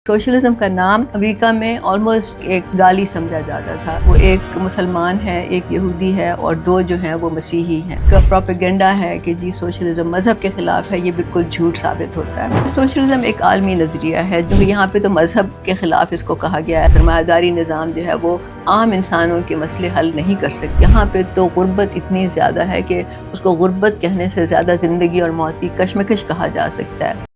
Socialism کا نام امریکہ میں آلموسٹ ایک گالی سمجھا جاتا تھا. وہ ایک مسلمان ہے، ایک یہودی ہے اور دو جو ہیں وہ مسیحی ہیں. کا پروپیگنڈا ہے کہ جی سوشلزم مذہب کے خلاف ہے، یہ بالکل جھوٹ ثابت ہوتا ہے. سوشلزم ایک عالمی نظریہ ہے جو یہاں پہ تو مذہب کے خلاف اس کو کہا گیا ہے. سرمایہ داری نظام جو ہے وہ عام انسانوں کے مسئلے حل نہیں کر سکتے. یہاں پہ تو غربت اتنی زیادہ ہے کہ اس کو غربت کہنے سے زیادہ زندگی اور موت کی کشمکش کہا جا سکتا ہے.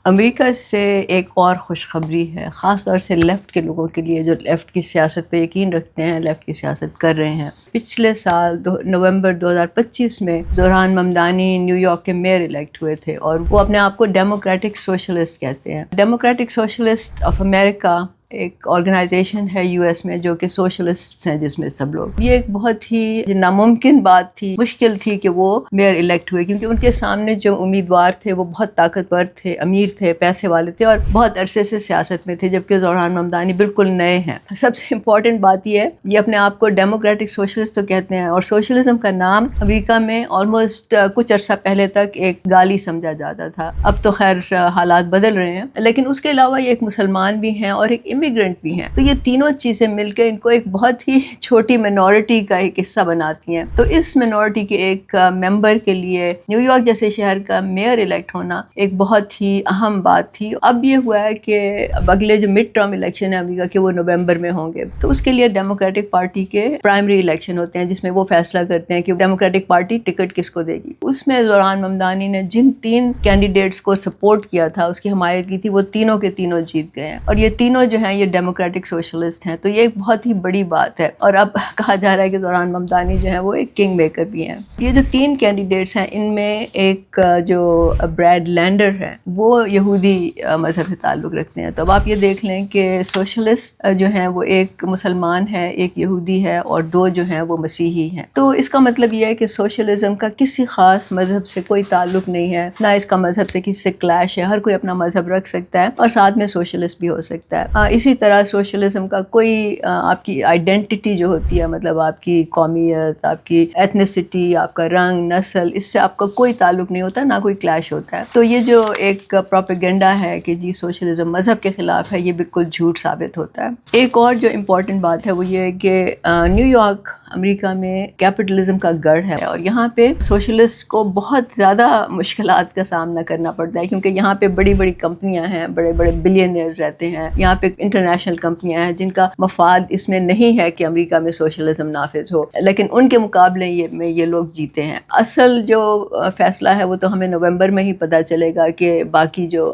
امریکہ سے ایک اور خوشخبری ہے، خاص طور سے لیفٹ کے لوگوں کے لیے جو لیفٹ کی سیاست پہ یقین رکھتے ہیں، لیفٹ کی سیاست کر رہے ہیں. پچھلے سال نومبر 2025 میں زوران ممدانی نیو یارک کے میئر الیکٹ ہوئے تھے اور وہ اپنے آپ کو ڈیموکریٹک سوشلسٹ کہتے ہیں. ڈیموکریٹک سوشلسٹ آف امریکہ ایک آرگنائزیشن ہے یو ایس میں جو کہ سوشلسٹ ہیں، جس میں سب لوگ. یہ ایک بہت ہی ناممکن بات تھی، مشکل تھی کہ وہ میئر الیکٹ ہوئے، کیونکہ ان کے سامنے جو امیدوار تھے وہ بہت طاقتور تھے، امیر تھے، پیسے والے تھے اور بہت عرصے سے سیاست میں تھے، جبکہ زوران ممدانی بالکل نئے ہیں. سب سے امپورٹنٹ بات یہ ہے، یہ اپنے آپ کو ڈیموکریٹک سوشلسٹ تو کہتے ہیں، اور سوشلزم کا نام امریکہ میں آلموسٹ کچھ عرصہ پہلے تک ایک گالی سمجھا جاتا تھا. اب تو خیر حالات بدل رہے ہیں، لیکن اس کے علاوہ یہ ایک مسلمان بھی ہیں اور ایک امیگرینٹ بھی ہیں. تو یہ تینوں چیزیں مل کے ان کو ایک بہت ہی چھوٹی منورٹی کا ایک حصہ بناتی ہیں. تو اس منورٹی کے ایک ممبر کے لیے نیو یارک جیسے شہر کا میئر الیکٹ ہونا ایک بہت ہی اہم بات تھی. اب یہ ہوا ہے کہ اب اگلے جو مڈ ٹرم الیکشن ہے امریکہ کے، وہ نومبر میں ہوں گے. تو اس کے لیے ڈیموکریٹک پارٹی کے پرائمری الیکشن ہوتے ہیں، جس میں وہ فیصلہ کرتے ہیں کہ ڈیموکریٹک پارٹی ٹکٹ کس کو دے گی. اس میں زوران ممدانی نے جن 3 کینڈیڈیٹس کو سپورٹ کیا تھا، اس کی حمایت کی تھی، وہ تینوں کے تینوں جیت گئے ہیں. اور یہ تینوں جو ہیں یہ ڈیموکریٹک سوشلسٹ ہیں. تو یہ ایک بہت ہی بڑی بات ہے. اور اب کہا جا رہا ہے کہ زوران ممدانی جو ہیں وہ ایک کنگ میکر بھی ہیں. یہ جو 3 کینڈیڈیٹس ہیں، ان میں ایک جو بریڈ لینڈر ہے وہ یہودی مذہب سے تعلق رکھتے ہیں. تو اب آپ یہ دیکھ لیں کہ سوشلسٹ جو ہیں وہ ایک مسلمان ہے، ایک یہودی ہے اور دو جو ہیں وہ مسیحی ہیں. تو اس کا مطلب یہ ہے کہ سوشلزم کا کسی خاص مذہب سے کوئی تعلق نہیں ہے، نہ اس کا مذہب سے کسی سے کلیش ہے. ہر کوئی اپنا مذہب رکھ سکتا ہے اور ساتھ میں سوشلسٹ بھی ہو سکتا ہے. اسی طرح سوشلزم کا کوئی آپ کی آئیڈینٹی جو ہوتی ہے، مطلب آپ کی قومیت، آپ کی ایتھنیسٹی، آپ کا رنگ، نسل، اس سے آپ کا کوئی تعلق نہیں ہوتا، نہ کوئی کلیش ہوتا ہے. تو یہ جو ایک پروپیگنڈا ہے کہ جی سوشلزم مذہب کے خلاف ہے، یہ بالکل جھوٹ ثابت ہوتا ہے. ایک اور جو امپورٹنٹ بات ہے وہ یہ ہے کہ نیو یارک امریکہ میں کیپٹلزم کا گڑھ ہے اور یہاں پہ سوشلسٹ کو بہت زیادہ مشکلات کا سامنا کرنا پڑتا ہے، کیونکہ یہاں پہ بڑی بڑی کمپنیاں ہیں، بڑے بڑے بلینئرز رہتے ہیں. یہاں پہ انٹرنیشنل کمپنیاں ہیں جن کا مفاد اس میں نہیں ہے کہ امریکہ میں سوشلزم نافذ ہو، لیکن ان کے مقابلے یہ لوگ جیتے ہیں. اصل جو فیصلہ ہے وہ تو ہمیں نومبر میں ہی پتہ چلے گا کہ باقی جو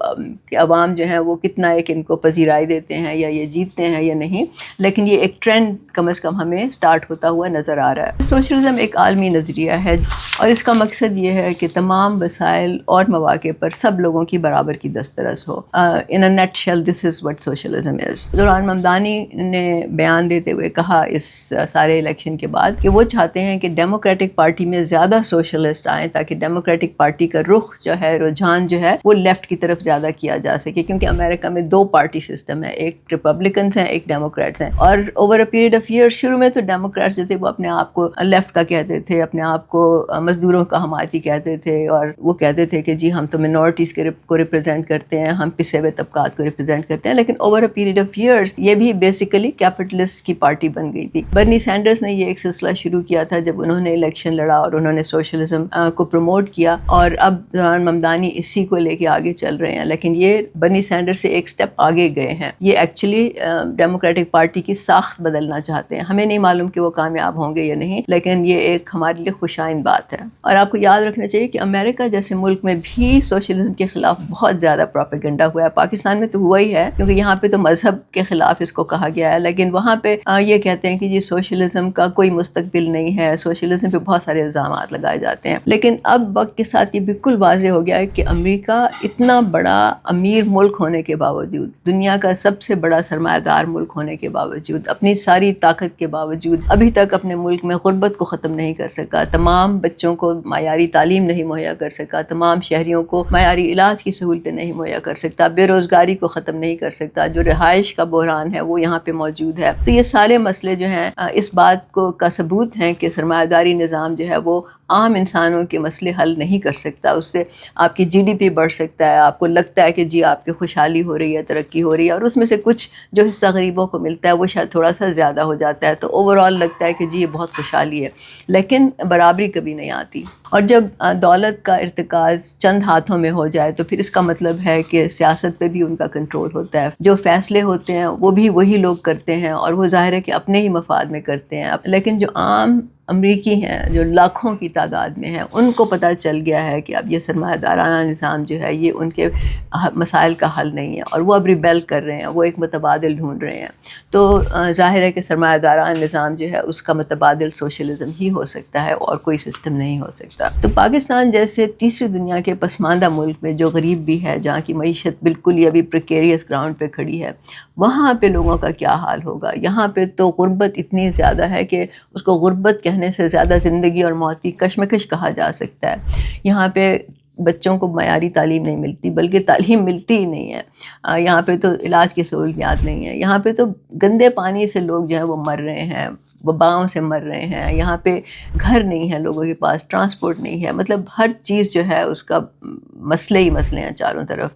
عوام جو ہیں وہ کتنا ایک ان کو پذیرائی دیتے ہیں یا یہ جیتتے ہیں یا نہیں. لیکن یہ ایک ٹرینڈ کم از کم ہمیں سٹارٹ ہوتا ہوا نظر آ رہا ہے. سوشلزم ایک عالمی نظریہ ہے اور اس کا مقصد یہ ہے کہ تمام وسائل اور مواقع پر سب لوگوں کی برابر کی دسترس ہو. In a nutshell this is what socialism is. Zohran Mamdani نے بیان دیتے ہوئے کہا اس سارے الیکشن کے بعد کہ وہ چاہتے ہیں کہ ڈیموکریٹک پارٹی میں زیادہ سوشلسٹ آئیں تاکہ ڈیموکریٹک پارٹی کا رخ جو ہے، رجحان جو ہے، وہ لیفٹ کی طرف زیادہ کیا جا سکے. کیونکہ امریکہ میں 2 پارٹی سسٹم ہے، ایک ریپبلکنس ہیں، ایک ڈیموکریٹس ہیں. اور over a period of year شروع میں تو ڈیموکریٹس جو تھے وہ اپنے آپ کو لیفٹ کا کہتے تھے، اپنے آپ کو مزدوروں کا حمایتی کہتے تھے اور وہ کہتے تھے کہ جی ہم تو منورٹیز کو ریپرزینٹ کرتے ہیں، ہم پسے ہوئے طبقات کو ریپرزینٹ کرتے ہیں. لیکن over a period of years یہ بھی بیسیکلی کیپٹلسٹ کی پارٹی بن گئی تھی. برنی سینڈرز نے یہ ایک سلسلہ شروع کیا تھا جب انہوں نے الیکشن لڑا اور انہوں نے سوشلزم کو پروموٹ کیا، اور اب زوران ممدانی اسی کو لے کے آگے چل رہے ہیں. لیکن یہ برنی سینڈرز سے ایک سٹیپ آگے گئے ہیں. یہ ایکچولی ڈیموکریٹک پارٹی کی ساخت بدلنا چاہتے ہیں. ہمیں نہیں معلوم کہ وہ کامیاب ہوں گے یا نہیں، لیکن یہ ایک ہمارے لیے خوشائند بات ہے. اور آپ کو یاد رکھنا چاہیے کہ امریکہ جیسے ملک میں بھی سوشلزم کے خلاف بہت زیادہ پروپیگنڈا ہوا ہے. پاکستان میں تو ہوا ہی ہے، کیونکہ یہاں پہ تو مذہب کے خلاف اس کو کہا گیا ہے، لیکن وہاں پہ یہ کہتے ہیں کہ جی سوشلزم کا کوئی مستقبل نہیں ہے، سوشلزم پہ بہت سارے الزامات لگائے جاتے ہیں. لیکن اب وقت کے ساتھ یہ بالکل واضح ہو گیا ہے کہ امریکہ اتنا بڑا امیر ملک ہونے کے باوجود، دنیا کا سب سے بڑا سرمایہ دار ملک ہونے کے باوجود، اپنی ساری طاقت کے باوجود ابھی تک اپنے ملک میں غربت کو ختم نہیں کر سکا، تمام بچوں کو معیاری تعلیم نہیں مہیا کر سکا، تمام شہریوں کو معیاری علاج کی سہولتیں نہیں مہیا کر سکتا، بے روزگاری کو ختم نہیں کر سکتا، جو رہائش رہائش کا بحران ہے وہ یہاں پہ موجود ہے. تو یہ سارے مسئلے جو ہیں اس بات کو کا ثبوت ہیں کہ سرمایہ داری نظام جو ہے وہ عام انسانوں کے مسئلے حل نہیں کر سکتا. اس سے آپ کی جی ڈی پی بڑھ سکتا ہے، آپ کو لگتا ہے کہ جی آپ کی خوشحالی ہو رہی ہے، ترقی ہو رہی ہے، اور اس میں سے کچھ جو حصہ غریبوں کو ملتا ہے وہ شاید تھوڑا سا زیادہ ہو جاتا ہے، تو اوور آل لگتا ہے کہ جی یہ بہت خوشحالی ہے، لیکن برابری کبھی نہیں آتی. اور جب دولت کا ارتکاز چند ہاتھوں میں ہو جائے تو پھر اس کا مطلب ہے کہ سیاست پہ بھی ان کا کنٹرول ہوتا ہے. جو فیصلے ہوتے ہیں وہ بھی وہی لوگ کرتے ہیں، اور وہ ظاہر ہے کہ اپنے ہی مفاد میں کرتے ہیں. لیکن جو عام امریکی ہیں جو لاکھوں کی تعداد میں ہیں، ان کو پتہ چل گیا ہے کہ اب یہ سرمایہ دارانہ نظام جو ہے یہ ان کے مسائل کا حل نہیں ہے، اور وہ اب ریبیل کر رہے ہیں، وہ ایک متبادل ڈھونڈ رہے ہیں. تو ظاہر ہے کہ سرمایہ دارانہ نظام جو ہے اس کا متبادل سوشلزم ہی ہو سکتا ہے، اور کوئی سسٹم نہیں ہو سکتا. تو پاکستان جیسے تیسری دنیا کے پسماندہ ملک میں جو غریب بھی ہے، جہاں کی معیشت بالکل ہی ابھی پریکیریس گراؤنڈ پہ کھڑی ہے، وہاں پہ لوگوں کا کیا حال ہوگا؟ یہاں پہ تو غربت اتنی زیادہ ہے کہ اس کو غربت کہنے سے زیادہ زندگی اور موت کی کشمکش کہا جا سکتا ہے. یہاں پہ بچوں کو معیاری تعلیم نہیں ملتی، بلکہ تعلیم ملتی ہی نہیں ہے. یہاں پہ تو علاج کی سہولیات نہیں ہیں. یہاں پہ تو گندے پانی سے لوگ جو ہیں وہ مر رہے ہیں، وباؤں سے مر رہے ہیں. یہاں پہ گھر نہیں ہے لوگوں کے پاس، ٹرانسپورٹ نہیں ہے، مطلب ہر چیز جو ہے اس کا مسئلے ہی مسئلے ہیں چاروں طرف.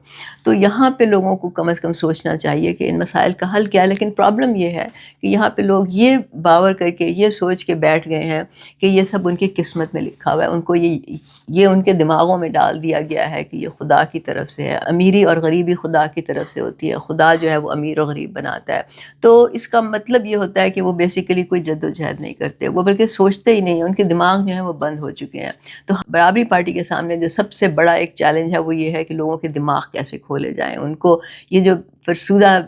تو یہاں پہ لوگوں کو کم از کم سوچنا چاہیے کہ ان مسائل کا حل کیا ہے. لیکن پرابلم یہ ہے کہ یہاں پہ لوگ یہ باور کر کے یہ سوچ کے بیٹھ گئے ہیں کہ یہ سب ان کی قسمت میں لکھا ہوا ہے. ان کو یہ ان کے دماغوں میں ڈال دیا گیا ہے کہ یہ خدا کی طرف سے ہے. امیری اور غریبی خدا کی طرف سے ہوتی ہے، خدا جو ہے وہ امیر و غریب بناتا ہے. تو اس کا مطلب یہ ہوتا ہے کہ وہ بیسیکلی کوئی جد و جہد نہیں کرتے، وہ بلکہ سوچتے ہی نہیں ہیں، ان کے دماغ جو ہیں وہ بند ہو چکے ہیں. تو برابری پارٹی کے سامنے جو سب سے بڑا ایک چیلنج ہے وہ یہ ہے کہ لوگوں کے دماغ کیسے کھولے جائیں. ان کو یہ جو فرسودہ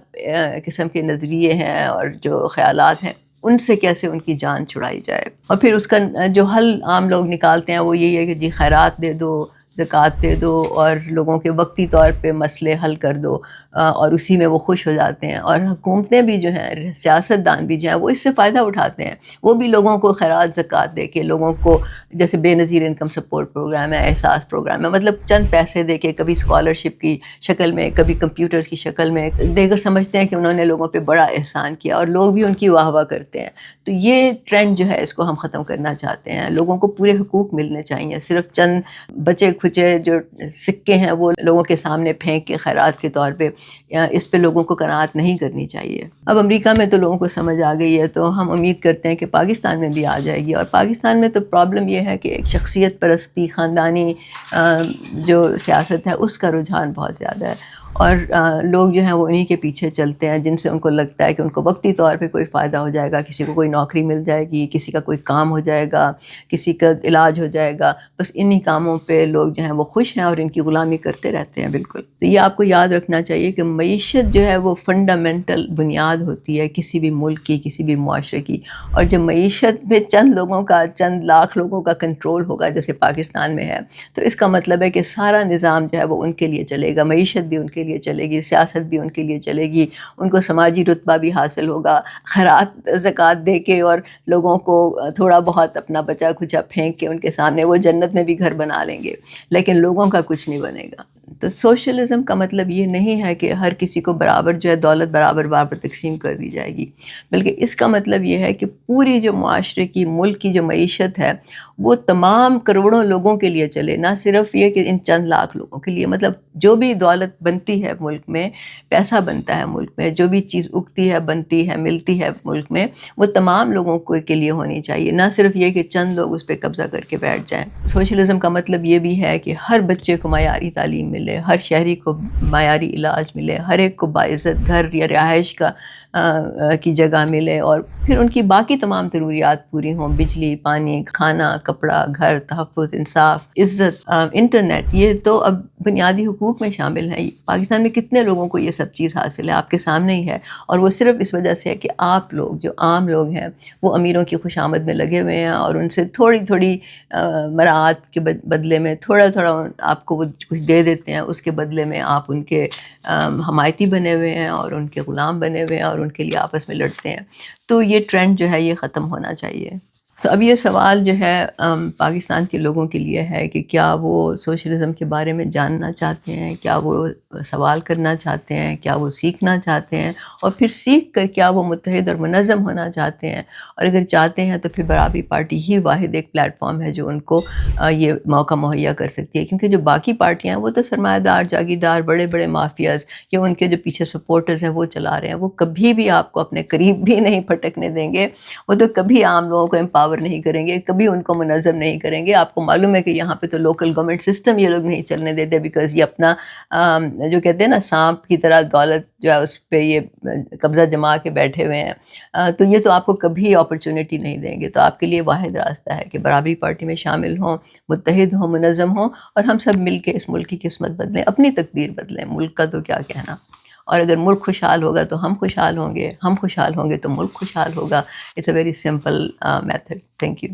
قسم کے نظریے ہیں اور جو خیالات ہیں ان سے کیسے ان کی جان چھڑائی جائے. اور پھر اس کا جو حل عام لوگ نکالتے ہیں وہ یہی ہے کہ جی خیرات دے دو، زکوٰۃ دے دو، اور لوگوں کے وقتی طور پہ مسئلے حل کر دو، اور اسی میں وہ خوش ہو جاتے ہیں. اور حکومتیں بھی جو ہیں، سیاست دان بھی جو ہیں، وہ اس سے فائدہ اٹھاتے ہیں. وہ بھی لوگوں کو خیرات زکوٰۃ دے کے، لوگوں کو جیسے بے نظیر انکم سپورٹ پروگرام ہے، احساس پروگرام ہے، مطلب چند پیسے دے کے، کبھی اسکالرشپ کی شکل میں، کبھی کمپیوٹرز کی شکل میں دے کر سمجھتے ہیں کہ انہوں نے لوگوں پہ بڑا احسان کیا، اور لوگ بھی ان کی واہ واہ کرتے ہیں. تو یہ ٹرینڈ جو ہے اس کو ہم ختم کرنا چاہتے ہیں. لوگوں کو پورے حقوق ملنے چاہیے. صرف چند بچے کھچے جو سکے ہیں وہ لوگوں کے سامنے پھینک کے خیرات کے طور پہ، اس پہ لوگوں کو قناعت نہیں کرنی چاہیے. اب امریکہ میں تو لوگوں کو سمجھ آ گئی ہے، تو ہم امید کرتے ہیں کہ پاکستان میں بھی آ جائے گی. اور پاکستان میں تو پرابلم یہ ہے کہ ایک شخصیت پرستی، خاندانی جو سیاست ہے اس کا رجحان بہت زیادہ ہے، اور لوگ جو ہیں وہ انہی کے پیچھے چلتے ہیں جن سے ان کو لگتا ہے کہ ان کو وقتی طور پہ کوئی فائدہ ہو جائے گا. کسی کو کوئی نوکری مل جائے گی، کسی کا کوئی کام ہو جائے گا، کسی کا علاج ہو جائے گا. بس انہی کاموں پہ لوگ جو ہیں وہ خوش ہیں اور ان کی غلامی کرتے رہتے ہیں. بالکل. تو یہ آپ کو یاد رکھنا چاہیے کہ معیشت جو ہے وہ فنڈامنٹل بنیاد ہوتی ہے کسی بھی ملک کی، کسی بھی معاشرے کی. اور جب معیشت پہ چند لوگوں کا، چند لاکھ لوگوں کا کنٹرول ہوگا جیسے پاکستان میں ہے، تو اس کا مطلب ہے کہ سارا نظام جو ہے وہ ان کے لیے چلے گا. معیشت بھی ان کے لیے چلے گی، سیاست بھی ان کے لیے چلے گی، ان کو سماجی رتبہ بھی حاصل ہوگا. خیرات زکوٰۃ دے کے اور لوگوں کو تھوڑا بہت اپنا بچا کھچا پھینک کے ان کے سامنے وہ جنت میں بھی گھر بنا لیں گے، لیکن لوگوں کا کچھ نہیں بنے گا. تو سوشلزم کا مطلب یہ نہیں ہے کہ ہر کسی کو برابر جو ہے دولت برابر تقسیم کر دی جائے گی، بلکہ اس کا مطلب یہ ہے کہ پوری جو معاشرے کی، ملک کی جو معیشت ہے وہ تمام کروڑوں لوگوں کے لیے چلے، نہ صرف یہ کہ ان چند لاکھ لوگوں کے لیے. مطلب جو بھی دولت بنتی ہے ملک میں، پیسہ بنتا ہے ملک میں، جو بھی چیز اگتی ہے، بنتی ہے، ملتی ہے ملک میں، وہ تمام لوگوں کے لیے ہونی چاہیے، نہ صرف یہ کہ چند لوگ اس پہ قبضہ کر کے بیٹھ جائیں. سوشلزم کا مطلب یہ بھی ہے کہ ہر بچے کو معیاری تعلیم ملے، ہر شہری کو معیاری علاج ملے، ہر ایک کو باعزت گھر یا رہائش کی جگہ ملے، اور پھر ان کی باقی تمام ضروریات پوری ہوں: بجلی، پانی، کھانا، کپڑا، گھر، تحفظ، انصاف، عزت، انٹرنیٹ. یہ تو اب بنیادی حقوق میں شامل ہیں. پاکستان میں کتنے لوگوں کو یہ سب چیز حاصل ہے؟ آپ کے سامنے ہی ہے. اور وہ صرف اس وجہ سے ہے کہ آپ لوگ، جو عام لوگ ہیں، وہ امیروں کی خوش آمد میں لگے ہوئے ہیں، اور ان سے تھوڑی تھوڑی مراعات کے بدلے میں تھوڑا تھوڑا آپ کو وہ کچھ دے دیتے ہیں. اس کے بدلے میں آپ ان کے حمایتی بنے ہوئے ہیں اور ان کے غلام بنے ہوئے ہیں اور ان کے لیے آپس میں لڑتے ہیں. تو یہ ٹرینڈ جو ہے یہ ختم ہونا چاہیے. تو اب یہ سوال جو ہے پاکستان کے لوگوں کے لیے ہے کہ کیا وہ سوشلزم کے بارے میں جاننا چاہتے ہیں، کیا وہ سوال کرنا چاہتے ہیں، کیا وہ سیکھنا چاہتے ہیں، اور پھر سیکھ کر کیا وہ متحد اور منظم ہونا چاہتے ہیں، اور اگر چاہتے ہیں تو پھر برابری پارٹی ہی واحد ایک پلیٹ فارم ہے جو ان کو یہ موقع مہیا کر سکتی ہے، کیونکہ جو باقی پارٹیاں ہیں وہ تو سرمایہ دار، جاگیردار، بڑے بڑے مافیاز یا ان کے جو پیچھے سپورٹرز ہیں وہ چلا رہے ہیں، وہ کبھی بھی آپ کو اپنے قریب بھی نہیں پھٹکنے دیں گے، وہ تو کبھی عام لوگوں کو امپاور نہیں کریں گے، کبھی ان کو منظم نہیں کریں گے۔ آپ کو معلوم ہے کہ یہاں پہ تو لوکل گورنمنٹ سسٹم یہ لوگ نہیں چلنے دیتے، بیکاز یہ اپنا جو کہتے ہیں نا سانپ کی طرح دولت جو ہے اس پہ یہ قبضہ جما کے بیٹھے ہوئے ہیں، تو یہ تو آپ کو کبھی اپرچونٹی نہیں دیں گے۔ تو آپ کے لیے واحد راستہ ہے کہ برابری پارٹی میں شامل ہوں، متحد ہوں، منظم ہوں، اور ہم سب مل کے اس ملک کی قسمت بدلیں، اپنی تقدیر بدلیں۔ ملک کا تو کیا کہنا، اور اگر ملک خوشحال ہوگا تو ہم خوشحال ہوں گے، ہم خوشحال ہوں گے تو ملک خوشحال ہوگا۔ It's a very simple method. Thank you.